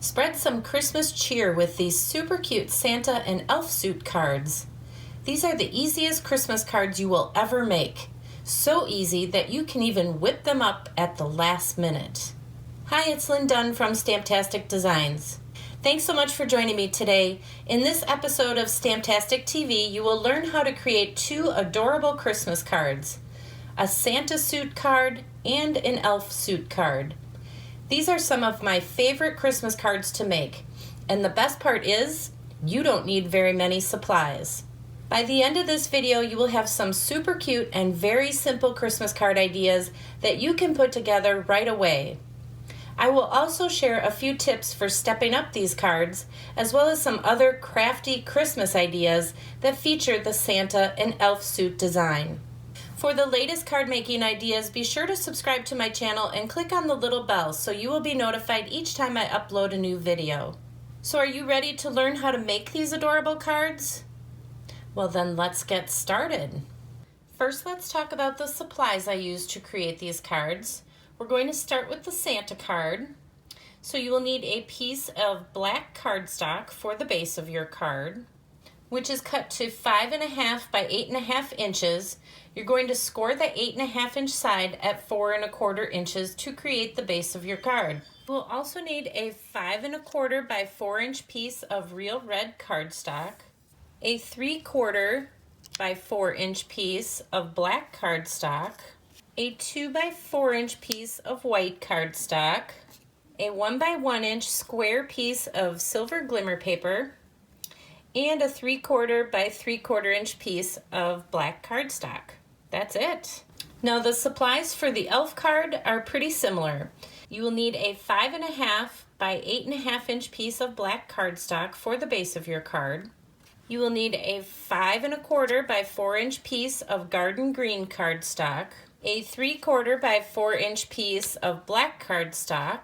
Spread some Christmas cheer with these super cute Santa and elf suit cards. These are the easiest Christmas cards you will ever make. So easy that you can even whip them up at the last minute. Hi, it's Lynn Dunn from Stamptastic Designs. Thanks so much for joining me today. In this episode of Stamptastic TV, you will learn how to create two adorable Christmas cards, a Santa suit card and an elf suit card. These are some of my favorite Christmas cards to make, and the best part is, you don't need very many supplies. By the end of this video, you will have some super cute and very simple Christmas card ideas that you can put together right away. I will also share a few tips for stepping up these cards, as well as some other crafty Christmas ideas that feature the Santa and elf suit design. For the latest card making ideas, be sure to subscribe to my channel and click on the little bell so you will be notified each time I upload a new video. So are you ready to learn how to make these adorable cards? Well then, let's get started. First, let's talk about the supplies I used to create these cards. We're going to start with the Santa card. So you will need a piece of black cardstock for the base of your card, which is cut to 5.5 by 8.5 inches. You're going to score the 8.5 inch side at 4.25 inches to create the base of your card. We'll also need a 5.25 by 4 inch piece of real red cardstock, a 3/4 by 4 inch piece of black cardstock, a 2 by 4 inch piece of white cardstock, a 1 by 1 inch square piece of silver glimmer paper, and a 3/4 by 3/4 inch piece of black cardstock. That's it. Now the supplies for the elf card are pretty similar. You will need a 5.5 by 8.5 inch piece of black cardstock for the base of your card. You will need a 5.25 by 4 inch piece of garden green cardstock, a 3/4 by 4 inch piece of black cardstock,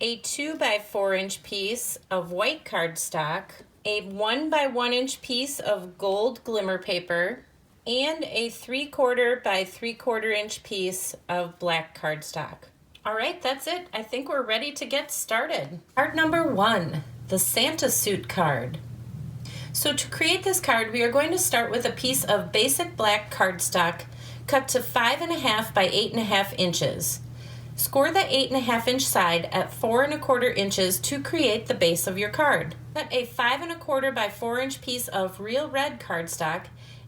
a 2 by 4 inch piece of white cardstock, a 1 by 1 inch piece of gold glimmer paper, and a 3/4 by 3/4 inch piece of black cardstock. All right, that's it. I think we're ready to get started. Card number 1, the Santa suit card. So to create this card, we are going to start with a piece of basic black cardstock cut to 5.5 by 8.5 inches. Score the 8.5 inch side at 4.25 inches to create the base of your card. Cut a 5.25 by 4 inch piece of real red cardstock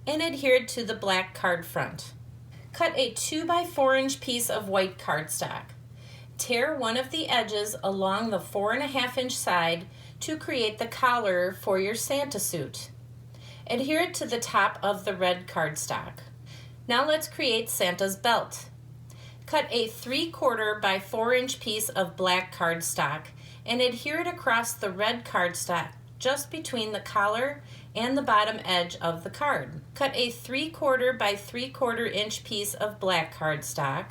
and adhere it to the black card front. Cut a 2 by 4 inch piece of white cardstock. Tear one of the edges along the 4.5 inch side to create the collar for your Santa suit. Adhere it to the top of the red cardstock. Now let's create Santa's belt. Cut a 3/4 by 4 inch piece of black cardstock and adhere it across the red cardstock just between the collar and the bottom edge of the card. Cut a 3/4 by 3/4 inch piece of black cardstock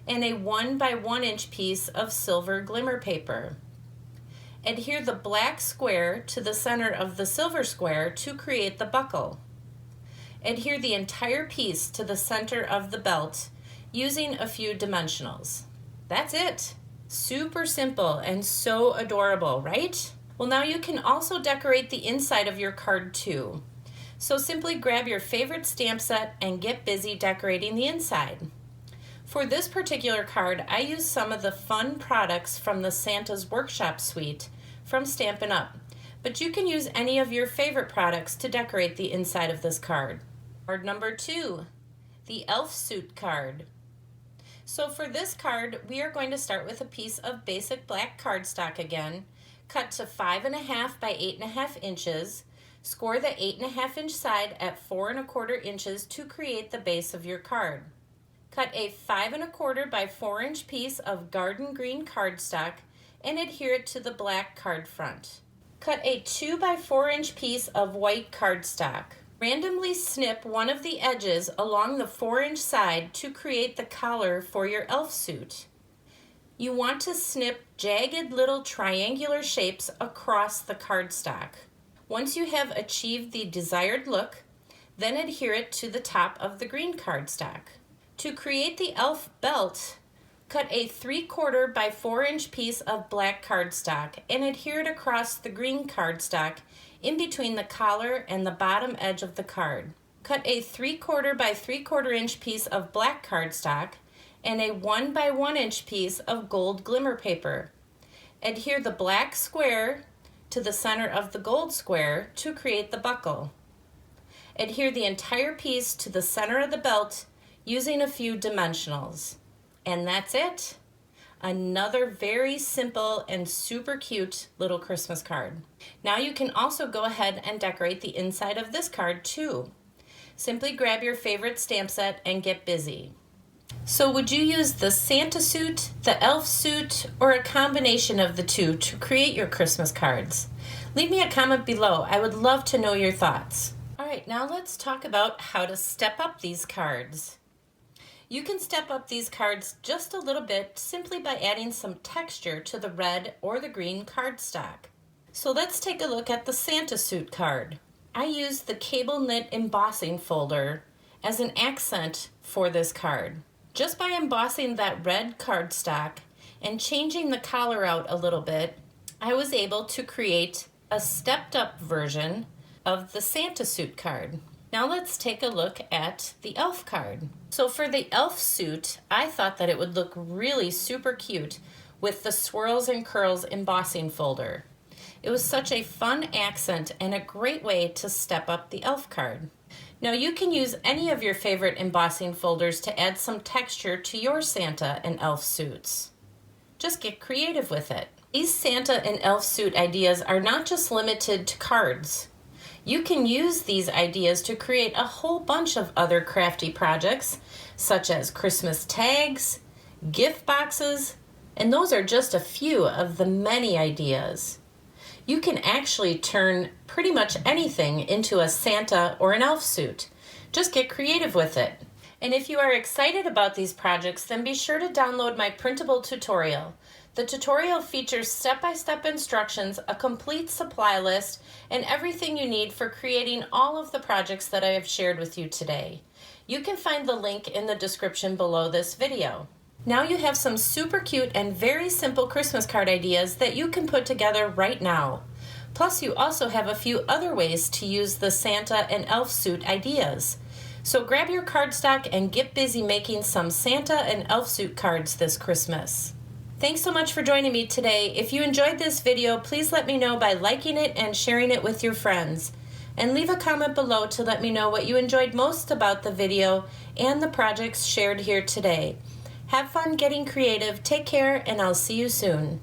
and a 1 by 1 inch piece of silver glimmer paper. Adhere the black square to the center of the silver square to create the buckle. Adhere the entire piece to the center of the belt using a few dimensionals. That's it. Super simple and so adorable, right? Well, now you can also decorate the inside of your card too. So simply grab your favorite stamp set and get busy decorating the inside. For this particular card, I used some of the fun products from the Santa's Workshop suite from Stampin' Up, but you can use any of your favorite products to decorate the inside of this card. Card number 2, the elf suit card. So for this card, we are going to start with a piece of basic black cardstock again, cut to 5.5 by 8.5 inches. Score the 8.5 inch side at 4.25 inches to create the base of your card. Cut a 5.25 by 4 inch piece of garden green cardstock and adhere it to the black card front. Cut a 2 by 4 inch piece of white cardstock. Randomly snip one of the edges along the 4 inch side to create the collar for your elf suit. You want to snip jagged little triangular shapes across the cardstock. Once you have achieved the desired look, then adhere it to the top of the green cardstock. To create the elf belt, Cut a 3/4 by 4-inch piece of black cardstock and adhere it across the green cardstock in between the collar and the bottom edge of the card. Cut a 3/4 by 3/4 inch piece of black cardstock and a 1 by 1 inch piece of gold glimmer paper. Adhere the black square to the center of the gold square to create the buckle. Adhere the entire piece to the center of the belt using a few dimensionals. And that's it. Another very simple and super cute little Christmas card. Now you can also go ahead and decorate the inside of this card too. Simply grab your favorite stamp set and get busy. So would you use the Santa suit, the elf suit, or a combination of the two to create your Christmas cards? Leave me a comment below. I would love to know your thoughts. All right, now let's talk about how to step up these cards. You can step up these cards just a little bit simply by adding some texture to the red or the green cardstock. So let's take a look at the Santa suit card. I used the cable knit embossing folder as an accent for this card. Just by embossing that red cardstock and changing the collar out a little bit, I was able to create a stepped up version of the Santa suit card. Now let's take a look at the elf card. So for the elf suit, I thought that it would look really super cute with the swirls and curls embossing folder. It was such a fun accent and a great way to step up the elf card. Now you can use any of your favorite embossing folders to add some texture to your Santa and elf suits. Just get creative with it. These Santa and elf suit ideas are not just limited to cards. You can use these ideas to create a whole bunch of other crafty projects, such as Christmas tags, gift boxes, and those are just a few of the many ideas. You can actually turn pretty much anything into a Santa or an elf suit. Just get creative with it. And if you are excited about these projects, then be sure to download my printable tutorial. The tutorial features step-by-step instructions, a complete supply list, and everything you need for creating all of the projects that I have shared with you today. You can find the link in the description below this video. Now you have some super cute and very simple Christmas card ideas that you can put together right now. Plus you also have a few other ways to use the Santa and elf suit ideas. So grab your cardstock and get busy making some Santa and elf suit cards this Christmas. Thanks so much for joining me today. If you enjoyed this video, please let me know by liking it and sharing it with your friends. And leave a comment below to let me know what you enjoyed most about the video and the projects shared here today. Have fun getting creative, take care, and I'll see you soon.